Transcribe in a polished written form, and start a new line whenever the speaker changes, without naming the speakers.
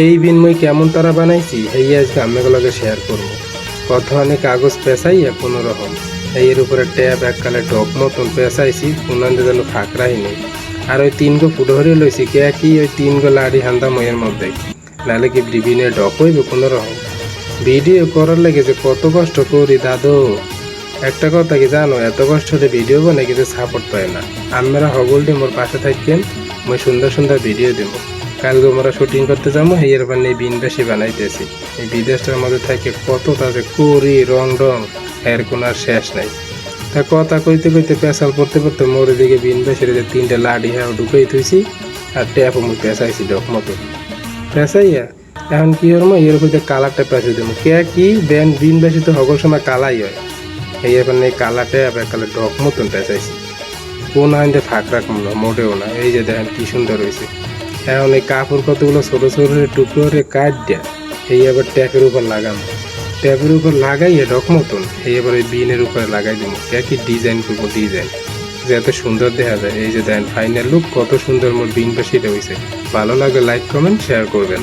এই বিনিময় কেমন তারা বানাইছি এই আজকে আম্মেগুলোকে শেয়ার করবো। প্রথমে কাগজ পেঁচাইয়া কোনো রকম এর উপরে ট্যাপ এককালে ডক মতন পেঁচাইছি, কোনান্তে যেন ফাঁকরাই নেই। আর ওই 3 গো ফুটহরি লইছি কে কি ওই 3 গো লাড়ি হান্দা ময়ের মধ্যে, নাহলে কি ডিবিনে ডক হইবে কোনো রকম। ভিডিও করার লেগে যে কত কষ্ট করি দাদু, একটা কথা কি জানো, এত কষ্ট হলে ভিডিও বানাই কিছু সাপোর্ট পায় না। আমরা হগলটি মোর পাশে থাকেন, মই সুন্দর সুন্দর ভিডিও দেবো। কালকে আমরা শুটিং করতে যাবো, এর বানিয়ে বিনবাসী বানাইতেছি। এই বিদেশটার মধ্যে থাকে কত তাদের করি রং এর কোনো আর শেষ নাই। তা কথা কইতে কইতে পেঁচাল পড়তে পড়তে মোর দিকে বিনবাসীর যে 3টে লাডি হ্যাঁ ঢুকেই থুইছি, আর ট্যাপও মুই পেঁচাইছি ডক মতো পেঁচাইয়া। এখন কি হরম এর হইতে কালারটা পেঁচে দেবো কে কি বিনবাসী তো সকল সময় কালাই হয়। এই এবার এই কালারটা আবার কালার ডক মতন পেঁচাইছি, কোন আইনতে ফাঁক রাখবো না মোটেও না। এই যে দেখেন কি সুন্দর হয়েছে। এখন এই কাপড় কতগুলো ছোটো ছোটো টুকরো কাট দেয়া, এই আবার ট্যাপের উপর লাগাম, ট্যাপের উপর লাগাইয়ে ডক মতন এই এবার ওই বিনের উপরে লাগাই দেবো। কি ডিজাইন করবো, ডিজাইন যাতে সুন্দর দেখা যায়। এই যে দেখেন ফাইনাল লুক কত সুন্দর মোর বিন বেশিটা হয়েছে। ভালো লাগলে লাইক কমেন্ট শেয়ার করবেন।